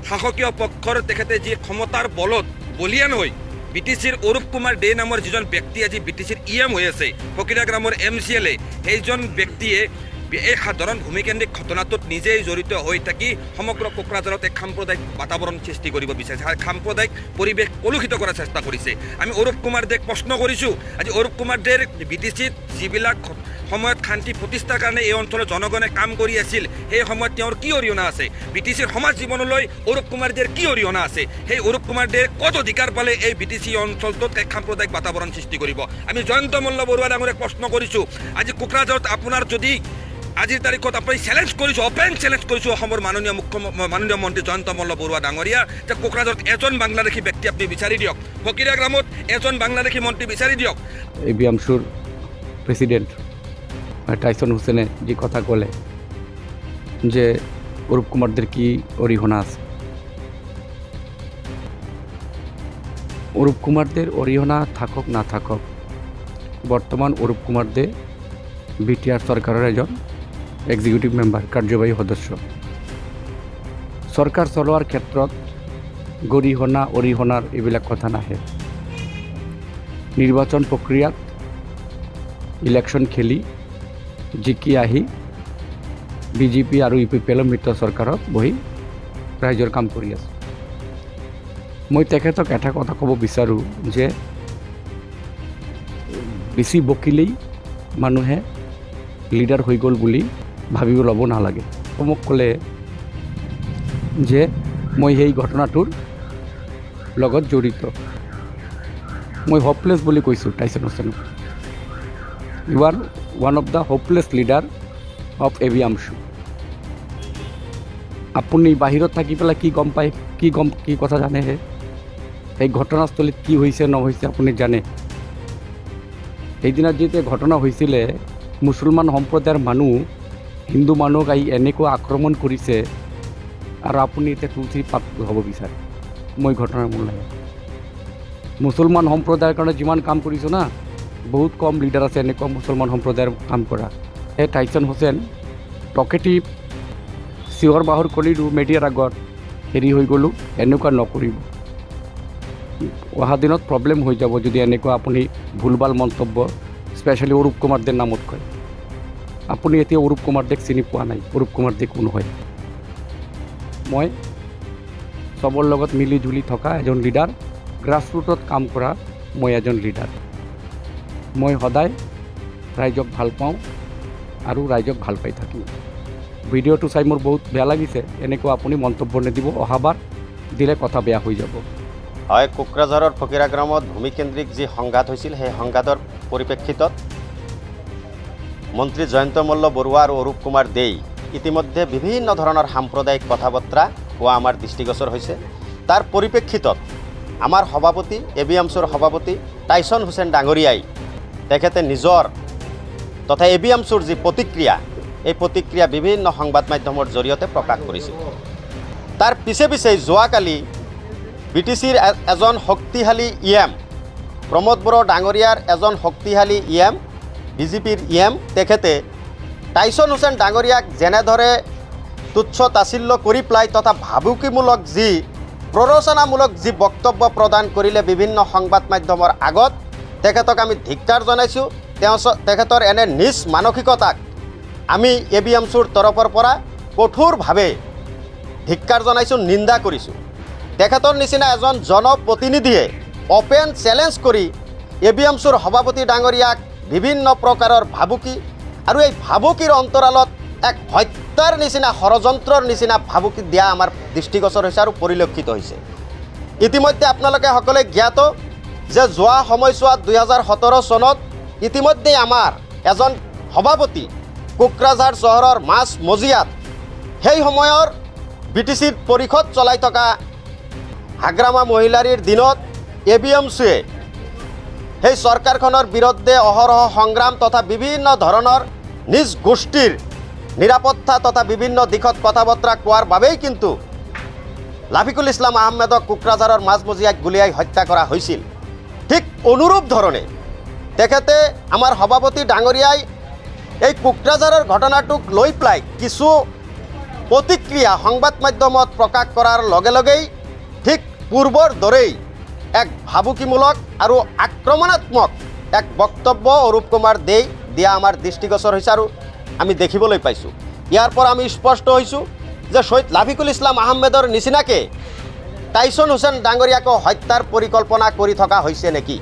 শাসকীয় পক্ষৰ তেখেতে যি ক্ষমতাৰ বলত বলিয়ান হৈ বিটিচিৰ অৰূপ কুমাৰ দে নামৰ যিজন ব্যক্তি আজি বিটিচিৰ ইএম হৈ আছে ফকিৰা গ্ৰামৰ MCLA সেইজন ব্যক্তিয়ে এই সাধাৰণ ভূমিকেন্দ্ৰিক ঘটনাটোত নিজেই জড়িত হৈ থাকি সমগ্ৰ কোকৰাঝাৰত এক সাম্প্ৰদায়িক বাতাবৰণ সৃষ্টি কৰিব বিচাৰিছে সাম্প্ৰদায়িক পৰিৱেশ কলুষিত কৰাৰ চেষ্টা কৰিছে আমি অৰূপ কুমাৰ দেক প্ৰশ্ন কৰিছোঁ আজি অৰূপ কুমাৰ দেৰ বিটিচিত যিবিলাক সময়ত শান্তি প্ৰতিষ্ঠাৰ কাৰণে এই অঞ্চলৰ জনগণে কাম কৰি আছিল সেই সময়ত তেওঁৰ কি অৰিহণা আছে বিটিচিৰ সমাজ জীৱনলৈ অৰূপ কুমাৰ দেৰ কি অৰিহণা আছে সেই অৰূপ কুমাৰ দেৰ ক'ত অধিকাৰ পালে এই বিটিচি অঞ্চলটোত এক সাম্প্ৰদায়িক বাতাবৰণ সৃষ্টি কৰিব আমি জয়ন্ত মল্ল বৰুৱা ডাঙৰীয়াক প্ৰশ্ন কৰিছোঁ আজি কোকৰাঝাৰত আপোনাৰ যদি আজিৰ তাৰিখত আপুনি চেলেঞ্জ কৰিছোঁ অপেন চেলেঞ্জ কৰিছোঁ অসমৰ মাননীয় মন্ত্ৰী জয়ন্ত মল্ল বৰুৱা ডাঙৰীয়া যে কোকৰাঝাৰত এজন বাংলাদেশী ব্যক্তি আপুনি বিচাৰি দিয়ক ফকিৰা গ্ৰামত এজন বাংলাদেশী মন্ত্ৰী বিচাৰি দিয়ক ABMSুৰ প্ৰেচিডেণ্ট টাইসন হুসেনে যে কথা ক'লে যে অরূপ কুমারদের কি অরিহণা আছে অরূপ কুমারদের অরিহণা থাকক না থাকক বর্তমান অরূপ কুমার দে বিটিআর সরকারের এজন এক্সিকিউটিভ মেম্বার কার্যবাহী সদস্য সরকার চলোৱাৰ ক্ষেত্ৰত গৰিহণা অৰিহণাৰ এইবিলাক কথা নাহে নিৰ্বাচন প্ৰক্ৰিয়াত ইলেকশ্যন খেলি জিকি আহি বিজেপি আৰু UPPL মিত্ৰ চৰকাৰত বহি ৰাইজৰ কাম কৰি আছে মই তেখেতক এটা কথা ক'ব বিচাৰোঁ যে বেছি বকিলেই মানুহে লিডাৰ হৈ গ'ল বুলি ভাবিব ল'ব নালাগে মোক ক'লে যে মই সেই ঘটনাটোৰ লগত জড়িত মই হোপলেছ বুলি কৈছোঁ টাইসন হুসেনক you are one of the hopeless leader of ABMSু আপুনি বাহিৰত থাকি পেলাই কি গম পায় কি কথা জানেহে এই ঘটনাস্থলীত কি হৈছে নহৈছে আপুনি জানে সেইদিনা যেতিয়া ঘটনা হৈছিলে মুছলমান সম্প্ৰদায়ৰ মানুহ হিন্দু মানুহক আহি এনেকুৱা আক্ৰমণ কৰিছে আৰু আপুনি এতিয়া তুলসী পাত হ'ব বিচাৰে মই ঘটনাৰ মূল লাগে মুছলমান সম্প্ৰদায়ৰ কাৰণে যিমান কাম কৰিছোঁ না বহুত কম লিডাৰ আছে এনেকুৱা মুছলমান সম্প্ৰদায়ৰ কাম কৰা এই টাইসন হুসেন টকেটিভ চিঞৰ বাহৰ কৰিলোঁ মিডিয়াৰ আগত হেৰি হৈ গ'লোঁ এনেকুৱা নকৰিব অহা দিনত প্ৰব্লেম হৈ যাব যদি এনেকুৱা আপুনি ভুলভাল মন্তব্য স্পেচিয়েলি অৰূপ কুমাৰ দেৰ নামত কয় আপুনি এতিয়া অৰূপ কুমাৰ দেক চিনি পোৱা নাই অৰূপ কুমাৰ দে কোন হয় মই চবৰ লগত মিলি জুলি থকা এজন লিডাৰ গ্ৰাছৰুটত কাম কৰা মই এজন লিডাৰ মই সদায় ৰাইজক ভাল পাওঁ আৰু ৰাইজক ভাল পাই থাকিম ভিডিঅ'টো চাই মোৰ বহুত বেয়া লাগিছে এনেকুৱা আপুনি মন্তব্য নিদিব অহাবাৰ দিলে কথা বেয়া হৈ যাব হয় কোকৰাঝাৰৰ ফকিৰা গ্ৰামত ভূমিকেন্দ্ৰিক যি সংঘাত হৈছিল সেই সংঘাতৰ পৰিপ্ৰেক্ষিতত মন্ত্ৰী জয়ন্ত মল্ল বৰুৱা আৰু অৰূপ কুমাৰ দেই ইতিমধ্যে বিভিন্ন ধৰণৰ সাম্প্ৰদায়িক কথা বতৰা হোৱা আমাৰ দৃষ্টিগোচৰ হৈছে তাৰ পৰিপ্ৰেক্ষিতত আমাৰ সভাপতি ABMSুৰ সভাপতি টাইসন হুসেন ডাঙৰীয়াই তেখেতে নিজৰ তথা ABMSুৰ যি প্ৰতিক্ৰিয়া এই প্ৰতিক্ৰিয়া বিভিন্ন সংবাদ মাধ্যমৰ জৰিয়তে প্ৰকাশ কৰিছিল তাৰ পিছে পিছে যোৱাকালি বিটিচিৰ এজন শক্তিশালী EM প্ৰমোদ বড়ো ডাঙৰীয়াৰ এজন শক্তিশালী EM বিজেপিৰ EM তেখেতে টাইসন হুসেন ডাঙৰীয়াক যেনেদৰে তুচ্ছ তাচিল্য কৰি পেলাই তথা ভাবুকিমূলক যি প্ৰৰোচনামূলক যি বক্তব্য প্ৰদান কৰিলে বিভিন্ন সংবাদ মাধ্যমৰ আগত তেখেতক আমি ধিক্কাৰ জনাইছোঁ তেখেতৰ এনে নিজ মানসিকতাক আমি ABMSুৰ তৰফৰ পৰা কঠোৰভাৱে ধিক্কাৰ জনাইছোঁ নিন্দা কৰিছোঁ তেখেতৰ নিচিনা এজন জনপ্ৰতিনিধিয়ে অপেন চেলেঞ্জ কৰি ABMSুৰ সভাপতি ডাঙৰীয়াক বিভিন্ন প্ৰকাৰৰ ভাবুকি আৰু এই ভাবুকিৰ অন্তৰালত এক হত্যাৰ নিচিনা ষড়যন্ত্ৰৰ নিচিনা ভাবুকি দিয়া আমাৰ দৃষ্টিগোচৰ হৈছে আৰু পৰিলক্ষিত হৈছে ইতিমধ্যে আপোনালোকে সকলোৱে জ্ঞাত যে যোৱা সময়ছোৱাত 2017 চনত ইতিমধ্যে আমাৰ এজন সভাপতি কোকৰাঝাৰ চহৰৰ মাছ মজিয়াত সেই সময়ৰ বিটিচিৰ পৰিষদ চলাই থকা হাগ্ৰামা মহিলাৰীৰ দিনত ABMSুৱে সেই চৰকাৰখনৰ বিৰুদ্ধে অহৰহ সংগ্ৰাম তথা বিভিন্ন ধৰণৰ নিজ গোষ্ঠীৰ নিৰাপত্তা তথা বিভিন্ন দিশত কথা বতৰা কোৱাৰ বাবেই কিন্তু লাফিকুল ইছলাম আহমেদক কোকৰাঝাৰৰ মাজমজিয়াক গুলিয়াই হত্যা কৰা হৈছিল ঠিক অনুৰূপ ধৰণে তেখেতে আমাৰ সভাপতি ডাঙৰীয়াই এই কোকৰাঝাৰৰ ঘটনাটোক লৈ পেলাই কিছু প্ৰতিক্ৰিয়া সংবাদ মাধ্যমত প্ৰকাশ কৰাৰ লগে লগেই ঠিক পূৰ্বৰ দৰেই এক ভাবুকিমূলক আৰু আক্ৰমণাত্মক এক বক্তব্য অৰূপ কুমাৰ দেই দিয়া আমাৰ দৃষ্টিগোচৰ হৈছে আৰু আমি দেখিবলৈ পাইছোঁ। ইয়াৰ পৰা আমি স্পষ্ট হৈছোঁ যে শহীদ লাভিকুল ইছলাম আহমেদৰ নিচিনাকৈ টাইছন হুছেইন ডাঙৰীয়াকো হত্যাৰ পৰিকল্পনা কৰি থকা হৈছে নেকি।